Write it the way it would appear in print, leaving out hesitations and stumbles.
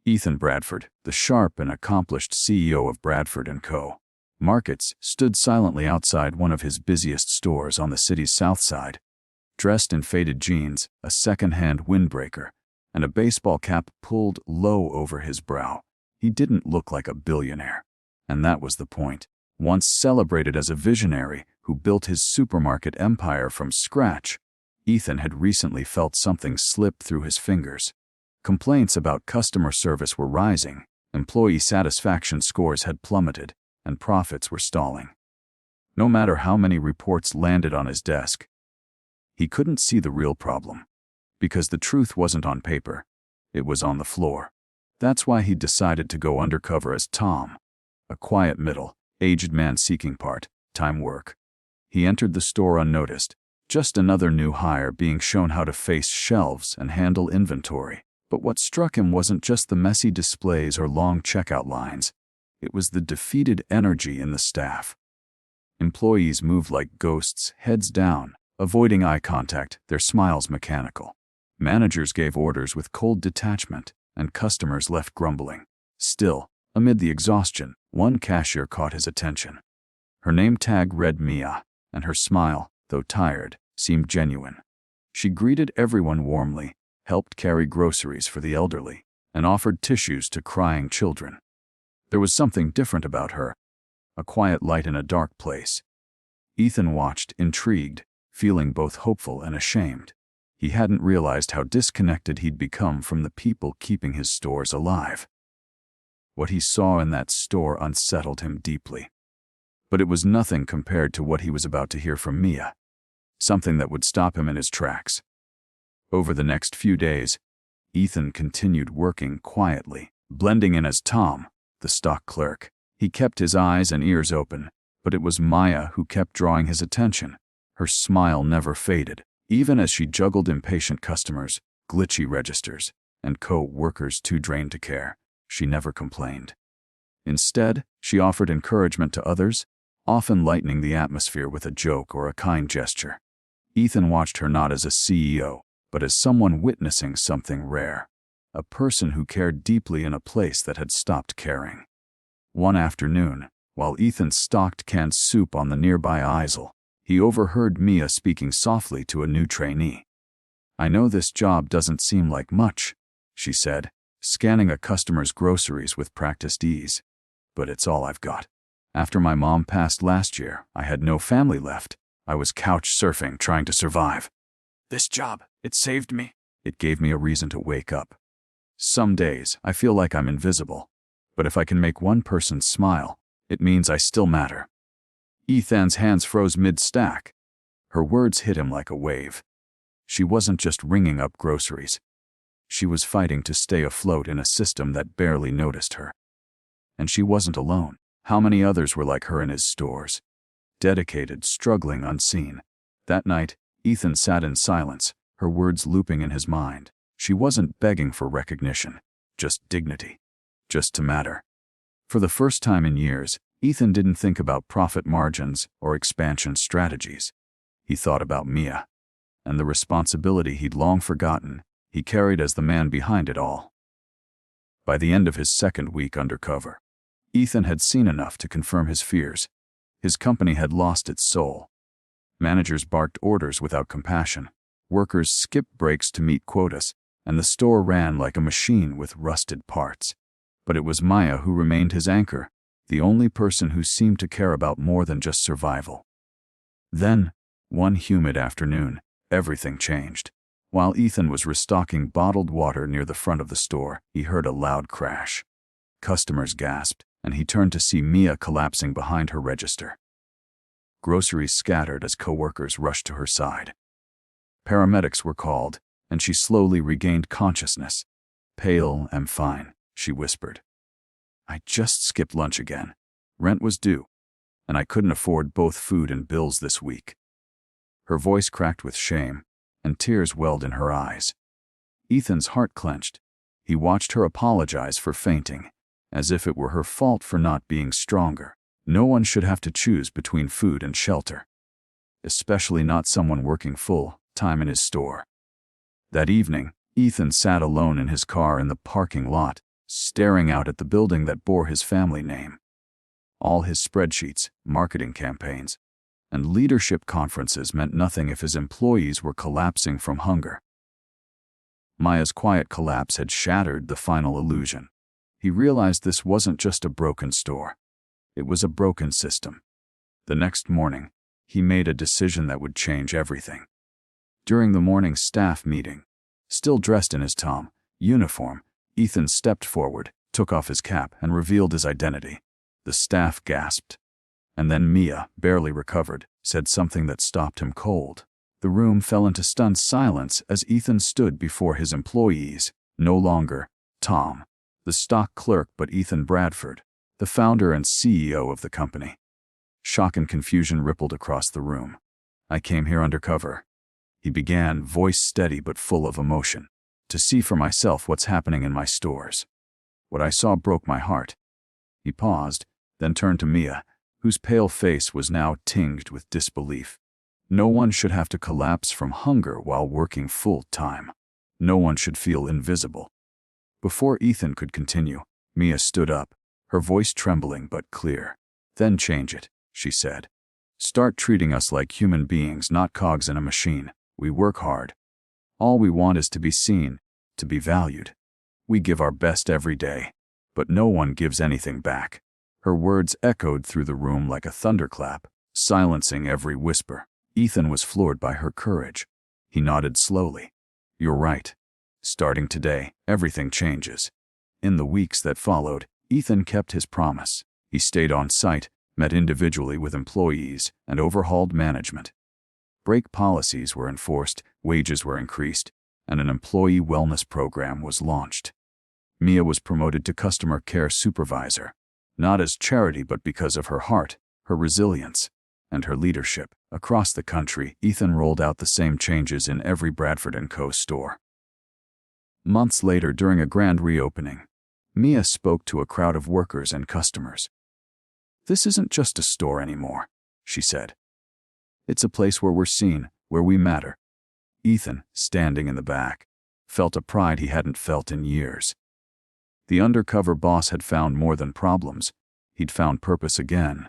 Ethan Bradford, the sharp and accomplished CEO of Bradford & Co. Markets, stood silently outside one of his busiest stores on the city's south side. Dressed in faded jeans, a second-hand windbreaker, and a baseball cap pulled low over his brow, he didn't look like a billionaire. And that was the point. Once celebrated as a visionary who built his supermarket empire from scratch, Ethan had recently felt something slip through his fingers. Complaints about customer service were rising, employee satisfaction scores had plummeted, and profits were stalling. No matter how many reports landed on his desk, he couldn't see the real problem. Because the truth wasn't on paper, it was on the floor. That's why he decided to go undercover as Tom, a quiet middle-aged man seeking part-time work. He entered the store unnoticed, just another new hire being shown how to face shelves and handle inventory. But what struck him wasn't just the messy displays or long checkout lines. It was the defeated energy in the staff. Employees moved like ghosts, heads down, avoiding eye contact, their smiles mechanical. Managers gave orders with cold detachment, and customers left grumbling. Still, amid the exhaustion, one cashier caught his attention. Her name tag read Mia, and her smile, though tired, seemed genuine. She greeted everyone warmly, helped carry groceries for the elderly, and offered tissues to crying children. There was something different about her, a quiet light in a dark place. Ethan watched, intrigued, feeling both hopeful and ashamed. He hadn't realized how disconnected he'd become from the people keeping his stores alive. What he saw in that store unsettled him deeply. But it was nothing compared to what he was about to hear from Mia, something that would stop him in his tracks. Over the next few days, Ethan continued working quietly, blending in as Tom, the stock clerk. He kept his eyes and ears open, but it was Maya who kept drawing his attention. Her smile never faded, even as she juggled impatient customers, glitchy registers, and co-workers too drained to care. She never complained. Instead, she offered encouragement to others, often lightening the atmosphere with a joke or a kind gesture. Ethan watched her not as a CEO, but as someone witnessing something rare, a person who cared deeply in a place that had stopped caring. One afternoon, while Ethan stocked canned soup on the nearby aisle, he overheard Mia speaking softly to a new trainee. "I know this job doesn't seem like much," she said, scanning a customer's groceries with practiced ease. "But it's all I've got. After my mom passed last year, I had no family left. I was couch surfing trying to survive. This job, it saved me. It gave me a reason to wake up. Some days, I feel like I'm invisible. But if I can make one person smile, it means I still matter." Ethan's hands froze mid-stack. Her words hit him like a wave. She wasn't just ringing up groceries. She was fighting to stay afloat in a system that barely noticed her. And she wasn't alone. How many others were like her in his stores? Dedicated, struggling, unseen. That night, Ethan sat in silence, her words looping in his mind. She wasn't begging for recognition, just dignity, just to matter. For the first time in years, Ethan didn't think about profit margins or expansion strategies. He thought about Mia, and the responsibility he'd long forgotten he carried as the man behind it all. By the end of his second week undercover, Ethan had seen enough to confirm his fears. His company had lost its soul. Managers barked orders without compassion. Workers skipped breaks to meet quotas, and the store ran like a machine with rusted parts. But it was Maya who remained his anchor, the only person who seemed to care about more than just survival. Then, one humid afternoon, everything changed. While Ethan was restocking bottled water near the front of the store, he heard a loud crash. Customers gasped, and he turned to see Mia collapsing behind her register. Groceries scattered as coworkers rushed to her side. Paramedics were called, and she slowly regained consciousness. "Pale, I'm fine," she whispered. "I just skipped lunch again. Rent was due, and I couldn't afford both food and bills this week." Her voice cracked with shame, and tears welled in her eyes. Ethan's heart clenched. He watched her apologize for fainting, as if it were her fault for not being stronger. No one should have to choose between food and shelter, especially not someone working full-time in his store. That evening, Ethan sat alone in his car in the parking lot, staring out at the building that bore his family name. All his spreadsheets, marketing campaigns, and leadership conferences meant nothing if his employees were collapsing from hunger. Maya's quiet collapse had shattered the final illusion. He realized this wasn't just a broken store. It was a broken system. The next morning, he made a decision that would change everything. During the morning staff meeting, still dressed in his Tom uniform, Ethan stepped forward, took off his cap, and revealed his identity. The staff gasped. And then Mia, barely recovered, said something that stopped him cold. The room fell into stunned silence as Ethan stood before his employees, no longer Tom, the stock clerk, but Ethan Bradford, the founder and CEO of the company. Shock and confusion rippled across the room. "I came here undercover," he began, voice steady but full of emotion, "to see for myself what's happening in my stores. What I saw broke my heart." He paused, then turned to Mia, whose pale face was now tinged with disbelief. No one should have to collapse from hunger while working full-time. No one should feel invisible. Before Ethan could continue, Mia stood up, her voice trembling but clear. "Then change it," she said. "Start treating us like human beings, not cogs in a machine. We work hard. All we want is to be seen, to be valued. We give our best every day, but no one gives anything back." Her words echoed through the room like a thunderclap, silencing every whisper. Ethan was floored by her courage. He nodded slowly. "You're right. Starting today, everything changes." In the weeks that followed, Ethan kept his promise. He stayed on site, met individually with employees, and overhauled management. Break policies were enforced, wages were increased, and an employee wellness program was launched. Mia was promoted to customer care supervisor, not as charity but because of her heart, her resilience, and her leadership. Across the country, Ethan rolled out the same changes in every Bradford & Co. store. Months later, during a grand reopening, Mia spoke to a crowd of workers and customers. "This isn't just a store anymore," she said. "It's a place where we're seen, where we matter." Ethan, standing in the back, felt a pride he hadn't felt in years. The undercover boss had found more than problems. He'd found purpose again.